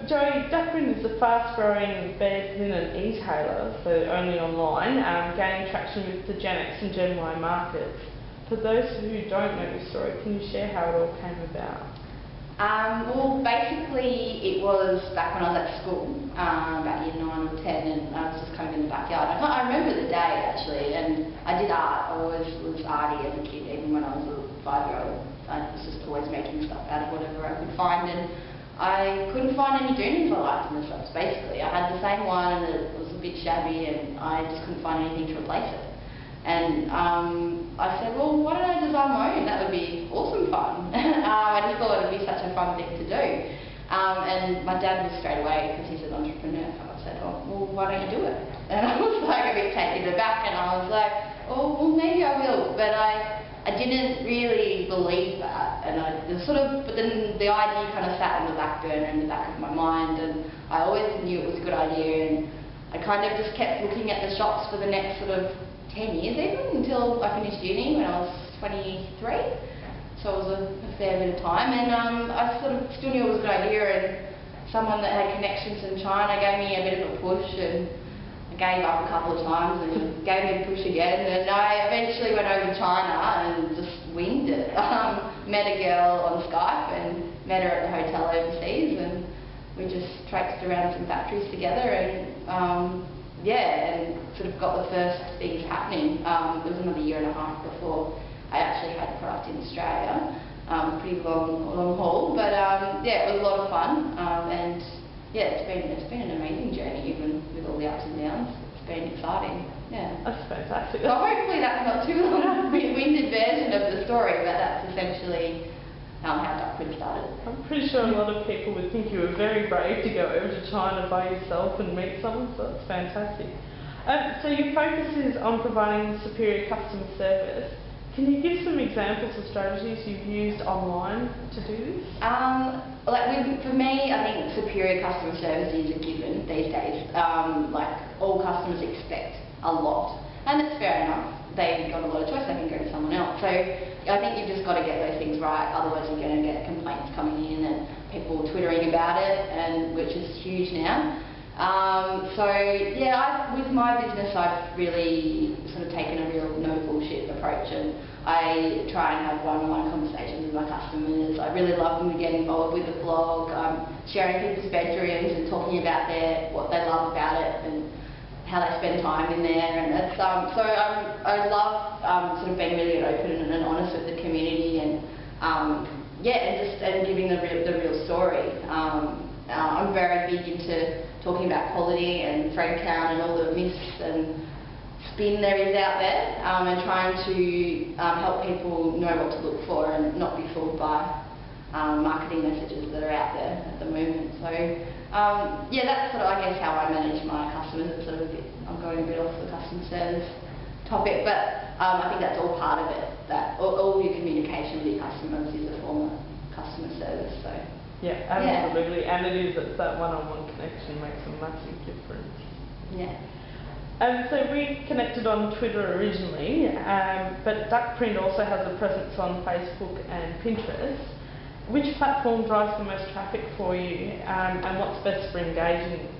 Joey, Duckprint is a fast-growing bed linen e-tailer, so only online, gaining traction with the Gen X and Gen Y markets. For those who don't know your story, can you share how it all came about? Well, basically it was back when I was at school, about year 9 or 10, and I was just kind of in the backyard. I remember the day actually, and I did art. I always was arty as a kid, even when I was a 5-year-old. I was just always making stuff out of whatever I could find, and I couldn't find any doonies I liked in the shops, basically. I had the same one and it was a bit shabby and I just couldn't find anything to replace it. And I said, well, why don't I design my own? That would be awesome fun. I just thought it would be such a fun thing to do. And my dad was straight away, because he's an entrepreneur, I said, oh, well, why don't you do it? And I was like a bit taken aback, and I was like, oh, well, maybe I will. But I didn't really believe that, and but then the idea kind of sat on the back burner in the back of my mind, and I always knew it was a good idea, and I kind of just kept looking at the shops for the next sort of 10 years even, until I finished uni when I was 23, so it was a fair bit of time, and I sort of still knew it was a good idea, and someone that had connections in China gave me a bit of a push, and I gave up a couple of times and gave me a push again, and I eventually went over to China and just winged it. Met a girl on Skype and met her at the hotel overseas, and we just traipsed around some factories together, and and sort of got the first things happening. It was another year and a half before I actually had product in Australia. Pretty long haul, but it was a lot of fun, and it's been an amazing journey, even with all the ups and downs. It's been exciting. Yeah. That's fantastic. So hopefully that's not too long a winded version of the story, but that's essentially how Duckprint started. I'm pretty sure a lot of people would think you were very brave to go over to China by yourself and meet someone, so that's fantastic. So your focus is on providing superior customer service. Can you give some examples of strategies you've used online to do this? For me, I think superior customer service is a given these days. All customers expect a lot, and it's fair enough. They've got a lot of choice, they can go to someone else. So I think you've just got to get those things right, otherwise you're going to get complaints coming in and people twittering about it, and which is huge now. With my business I've really sort of taken a real no bullshit approach, and I try and have one-on-one conversations with my customers. I really love them to get involved with the blog, sharing people's bedrooms and talking about what they love about it and how they spend time in there, and it's, I love sort of being really open and honest with the community, and and giving the real story. I'm very big into talking about quality and frame count and all the myths and spin there is out there, and trying to help people know what to look for and not be fooled by marketing messages that are out there at the moment. So that's sort of, I guess, how I manage my customers. It's sort of I'm going a bit off the customer service topic, but I think that's all part of it. That all your communication with your customers is a form of customer service. So yeah, absolutely, and it is that one-on-one connection makes a massive difference. Yeah. So we connected on Twitter originally, but Duckprint also has a presence on Facebook and Pinterest. Which platform drives the most traffic for you, and what's best for engaging?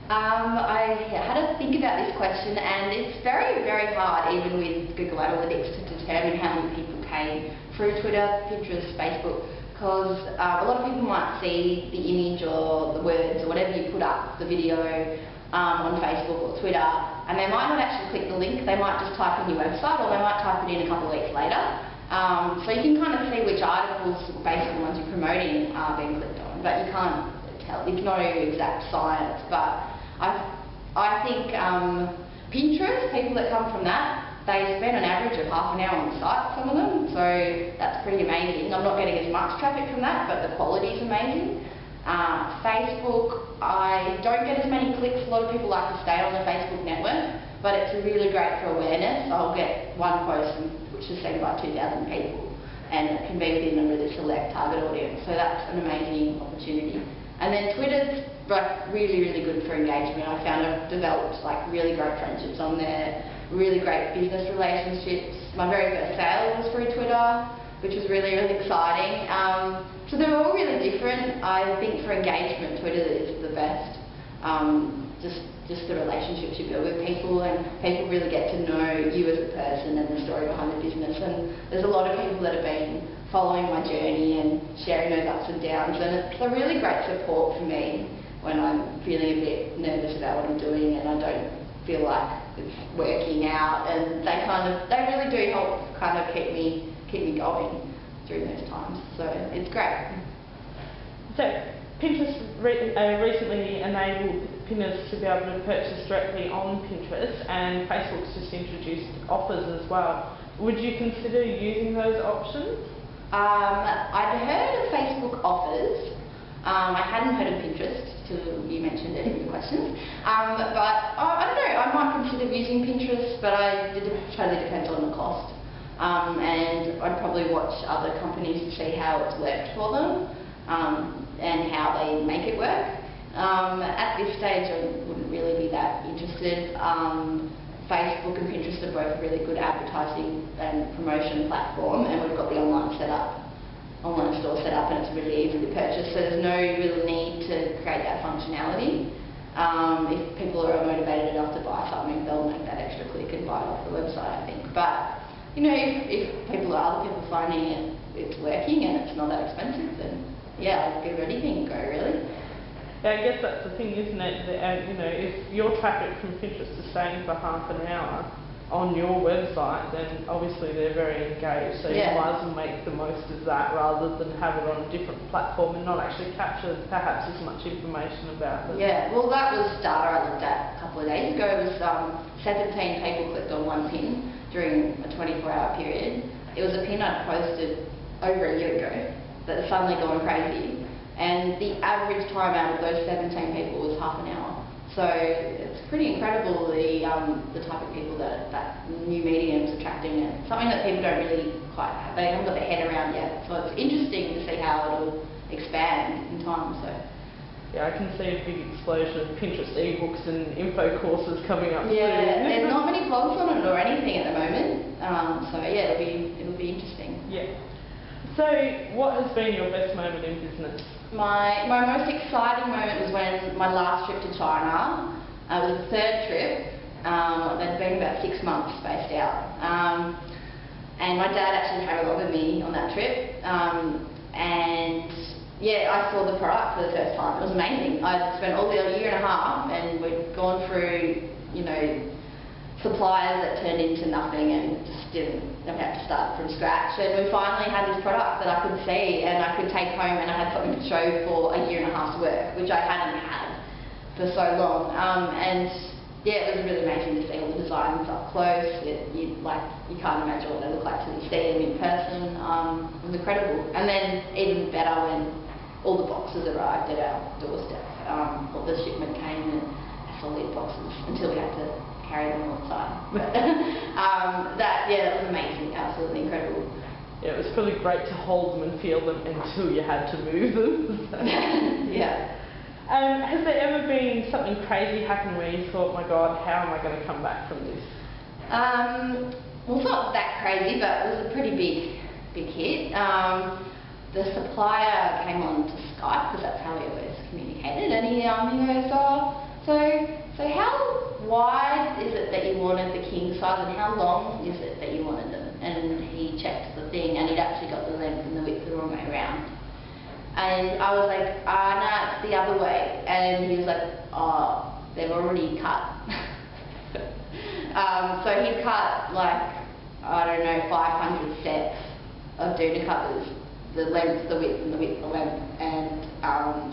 I had to think about this question, and it's very, very hard, even with Google Analytics, to determine how many people came through Twitter, Pinterest, Facebook, because a lot of people might see the image or the words or whatever you put up, the video, on Facebook or Twitter, and they might not actually click the link. They might just type in your website, or they might type it in a couple of weeks later. So you can kind of see which articles, based on the ones you're promoting, are being clicked on, but you can't tell. It's no exact science, but I think Pinterest, people that come from that, they spend an average of half an hour on the site, some of them, so that's pretty amazing. I'm not getting as much traffic from that, but the quality is amazing. Facebook, I don't get as many clicks. A lot of people like to stay on the Facebook network, but it's really great for awareness. I'll get one post which is seen by 2,000 people, and it can be within a really select target audience, so that's an amazing opportunity. And then Twitter's really, really good for engagement. I found I've developed really great friendships on there, really great business relationships. My very first sale was through Twitter, which was really, really exciting. So they're all really different. I think for engagement, Twitter is the best. Just the relationships you build with people, and people really get to know you as a person and the story behind the business. And there's a lot of people that have been following my journey and sharing those ups and downs, and it's a really great support for me when I'm feeling a bit nervous about what I'm doing and I don't feel like it's working out, and they really do help kind of keep me going through those times. So it's great. So Pinterest recently enabled pinners to be able to purchase directly on Pinterest, and Facebook's just introduced offers as well. Would you consider using those options? I'd heard of Facebook offers. I hadn't heard of Pinterest till you mentioned it in your questions. But I don't know, I might consider using Pinterest, but it totally depends on the cost. And I'd probably watch other companies to see how it's worked for them, and how they make it work. At this stage, I wouldn't really be that interested. Facebook and Pinterest are both a really good advertising and promotion platform, and we've got the online store set up, and it's really easy to purchase, so there's no real need to create that functionality. If people are motivated enough to buy something, they'll make that extra click and buy it off the website, I think. But you know, if other people finding it's working and it's not that expensive, then yeah, I'd give anything a go, really. Yeah, I guess that's the thing, isn't it? That, you know, if your traffic from Pinterest is staying for half an hour on your website, then obviously they're very engaged. So yeah. You might as well make the most of that rather than have it on a different platform and not actually capture perhaps as much information about them. Yeah, well, that was data I looked at a couple of days ago. It was 17 people clicked on one pin during a 24-hour period. It was a pin I'd posted over a year ago that has suddenly gone crazy. And the average time out of those 17 people was half an hour. So it's pretty incredible the type of people that new medium's attracting, and something that people don't really quite have. They haven't got their head around yet. So it's interesting to see how it'll expand in time. So yeah, I can see a big explosion of Pinterest ebooks and info courses coming up soon. Yeah, there's not many blogs on it or anything at the moment. So yeah, it'll be interesting. Yeah. So what has been your best moment in business? My most exciting moment was when my last trip to China. It was the third trip. They'd been about 6 months spaced out. And my dad actually came along with me on that trip. And yeah, I saw the product for the first time. It was amazing. I'd spent all the year and a half, and we'd gone through, you know, suppliers that turned into nothing, and just we had to start from scratch. And we finally had this product that I could see and I could take home, and I had something to show for a year and a half's work, which I hadn't had for so long. And yeah, it was really amazing to see all the designs up close. You can't imagine what they look like till you see them in person. It was incredible. And then even better when all the boxes arrived at our doorstep. All the shipment came in solid boxes until we had to carry them all the time. But that was amazing, absolutely incredible. Yeah, it was probably great to hold them and feel them until you had to move them. Yeah. Has there ever been something crazy happen where you thought, my God, how am I going to come back from this? Well, it's not that crazy, but it was a pretty big hit. The supplier came on to Skype, because that's how we always communicated, and he goes, so how wide is it that you wanted the king size, and how long is it that you wanted them? And he checked the thing, and he'd actually got the length and the width the wrong way around. And I was like, no, it's the other way. And he was like, oh, they've already cut. So he'd cut, like, I don't know, 500 sets of doona covers, the length, the width, and the width, the length, and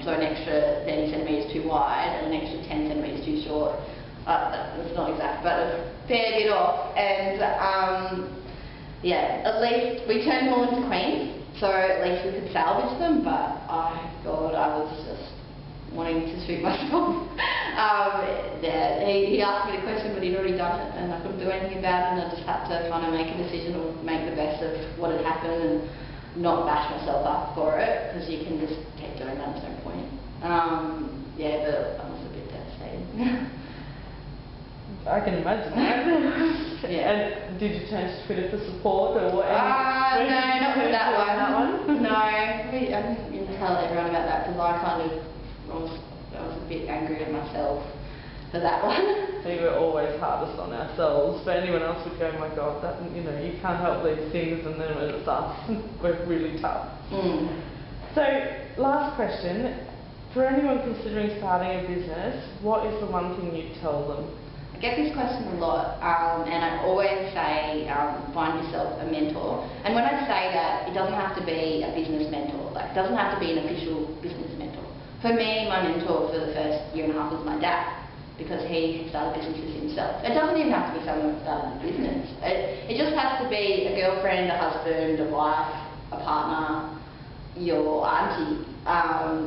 so an extra 30 centimetres too wide and an extra 10 centimetres too short. That's not exact, but a fair bit off. And yeah, at least we turned them all into queens, so at least we could salvage them. But God, I was just wanting to shoot myself. Yeah, he asked me the question, but he'd already done it, and I couldn't do anything about it, and I just had to kind of make a decision or make the best of what had happened and not bash myself up for it, because you can just keep doing that, there's no point. Yeah, but I was a bit devastated. I can imagine that. Yeah. And did you change to Twitter for support or what? No, not for that one. No, didn't tell everyone about that because I was a bit angry at myself for that one. We were always hardest on ourselves, but anyone else would go, my God, that, you know, you can't help these things, and then when it's us, we're really tough. So, last question, for anyone considering starting a business, what is the one thing you'd tell them? I get this question a lot, and I always say find yourself a mentor. And when I say that, it doesn't have to be a business mentor. Like, it doesn't have to be an official business mentor. For me, my mentor for the first year and a half was my dad, because he started businesses himself. It doesn't even have to be someone that started a business. It just has to be a girlfriend, a husband, a wife, a partner, your auntie,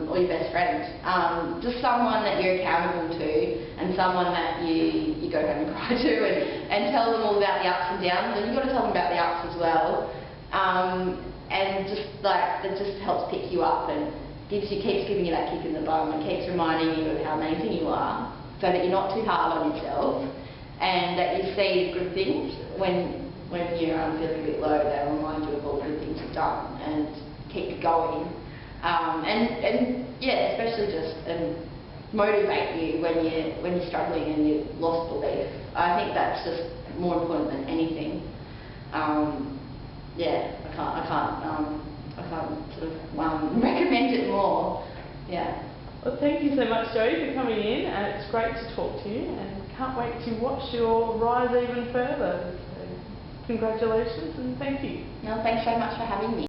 or your best friend. Just someone that you're accountable to, and someone that you go home and cry to, and tell them all about the ups and downs, and you've got to tell them about the ups as well. And just like, that just helps pick you up and keeps giving you that kick in the bum and keeps reminding you of how amazing you are, so that you're not too hard on yourself, and that you see the good things when you're feeling a bit low. They remind you of all the good things you've done and keep you going. And yeah, especially just motivate you when you're struggling and you've lost belief. I think that's just more important than anything. Yeah, I can't sort of recommend it more. Yeah. Well, thank you so much, Joey, for coming in, and it's great to talk to you, and can't wait to watch your rise even further. So, congratulations and thank you. No, thanks so much for having me.